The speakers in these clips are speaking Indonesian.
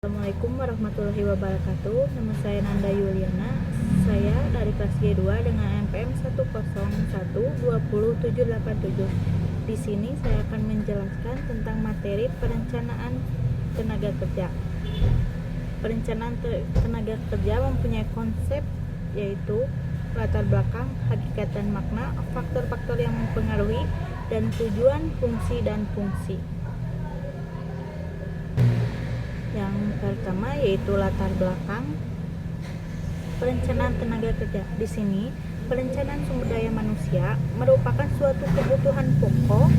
Assalamualaikum warahmatullahi wabarakatuh. Nama saya Nanda Yuliana. Saya dari kelas G2 dengan NPM 101200787. Di sini saya akan menjelaskan tentang materi perencanaan tenaga kerja. Perencanaan tenaga kerja mempunyai konsep yaitu latar belakang, hakikat dan makna, faktor-faktor yang mempengaruhi, dan tujuan, fungsi dan fungsi. Yang pertama yaitu latar belakang perencanaan tenaga kerja. Di sini, perencanaan sumber daya manusia merupakan suatu kebutuhan pokok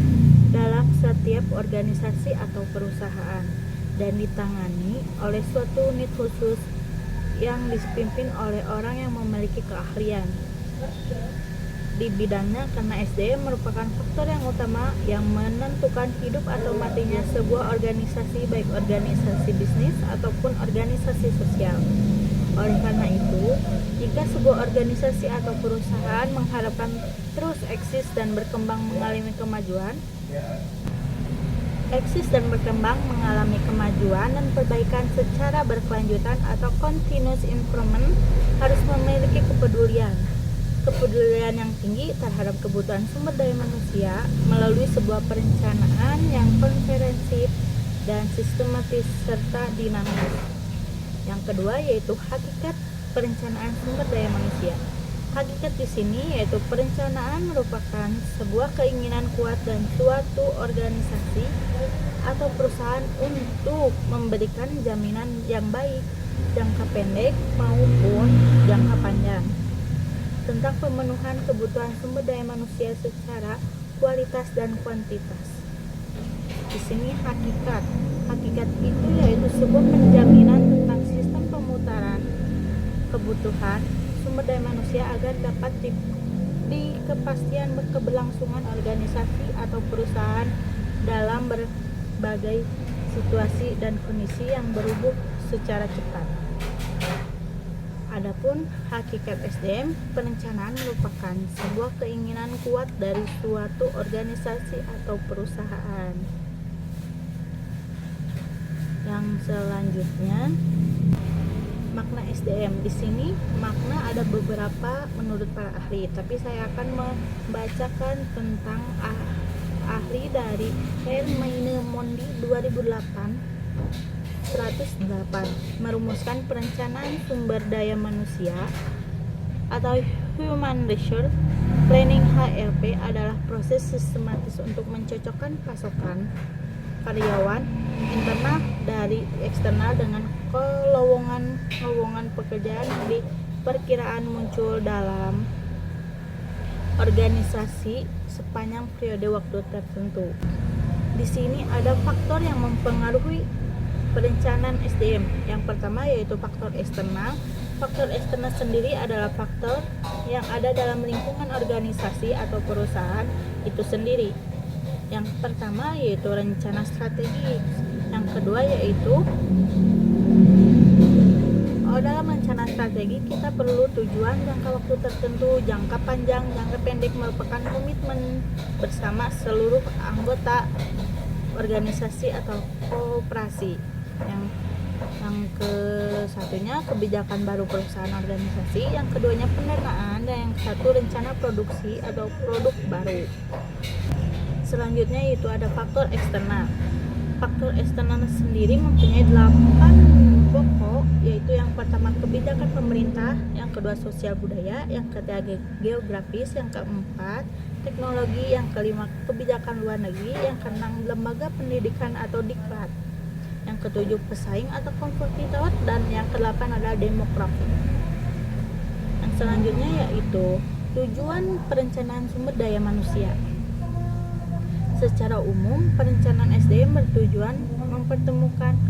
dalam setiap organisasi atau perusahaan dan ditangani oleh suatu unit khusus yang dipimpin oleh orang yang memiliki keahlian di bidangnya, karena SDM merupakan faktor yang utama yang menentukan hidup atau matinya sebuah organisasi, baik organisasi bisnis ataupun organisasi sosial. Oleh karena itu, jika sebuah organisasi atau perusahaan mengharapkan terus eksis dan berkembang mengalami kemajuan dan perbaikan secara berkelanjutan atau continuous improvement, harus memiliki kepedulian yang tinggi terhadap kebutuhan sumber daya manusia melalui sebuah perencanaan yang komprehensif dan sistematis serta dinamis. Yang kedua yaitu hakikat perencanaan sumber daya manusia. Hakikat di sini yaitu perencanaan merupakan sebuah keinginan kuat dan suatu organisasi atau perusahaan untuk memberikan jaminan yang baik jangka pendek maupun jangka panjang tentang pemenuhan kebutuhan sumber daya manusia secara kualitas dan kuantitas. Di sini hakikat itu yaitu sebuah penjaminan tentang sistem pemutaran kebutuhan sumber daya manusia agar dapat di kepastian keberlangsungan organisasi atau perusahaan dalam berbagai situasi dan kondisi yang berubah secara cepat. Adapun hakikat SDM, perencanaan merupakan sebuah keinginan kuat dari suatu organisasi atau perusahaan. Yang selanjutnya, makna SDM. Di sini makna ada beberapa menurut para ahli, tapi saya akan membacakan tentang ahli dari Hermione Mondi 108 merumuskan perencanaan sumber daya manusia atau Human Resource Planning. HRP adalah proses sistematis untuk mencocokkan pasokan karyawan internal dari eksternal dengan lowongan pekerjaan yang diperkirakan muncul dalam organisasi sepanjang periode waktu tertentu. Di sini ada faktor yang mempengaruhi perencanaan SDM. Yang pertama yaitu faktor eksternal. Faktor eksternal sendiri adalah faktor yang ada dalam lingkungan organisasi atau perusahaan itu sendiri. Yang pertama yaitu rencana strategi. Yang kedua yaitu dalam rencana strategi kita perlu tujuan jangka waktu tertentu, jangka panjang, jangka pendek merupakan komitmen bersama seluruh anggota organisasi atau kooperasi. Yang ke satunya kebijakan baru perusahaan organisasi, yang keduanya pendanaan, dan yang satu rencana produksi atau produk baru. Selanjutnya yaitu ada faktor eksternal. Faktor eksternal sendiri mempunyai 8 pokok, yaitu yang pertama kebijakan pemerintah, yang kedua sosial budaya, yang ketiga geografis, yang keempat teknologi, yang kelima kebijakan luar negeri, yang keenam lembaga pendidikan atau diklat, yang ketujuh pesaing atau kompetitor, dan yang kedelapan adalah demografi. Yang selanjutnya yaitu tujuan perencanaan sumber daya manusia. Secara umum, perencanaan SDM bertujuan mempertemukan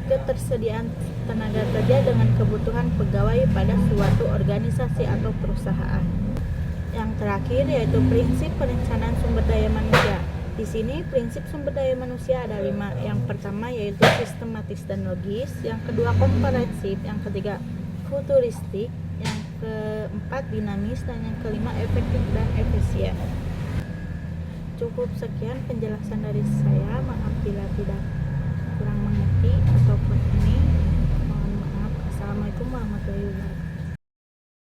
ketersediaan tenaga kerja dengan kebutuhan pegawai pada suatu organisasi atau perusahaan. Yang terakhir yaitu prinsip perencanaan sumber daya manusia. Di sini prinsip sumber daya manusia ada 5. Yang pertama yaitu sistematis dan logis, yang kedua komprehensif, yang ketiga futuristik, yang keempat dinamis, dan yang kelima efektif dan efisien. Cukup sekian penjelasan dari saya, maaf bila tidak warahmatullahi wabarakatuh.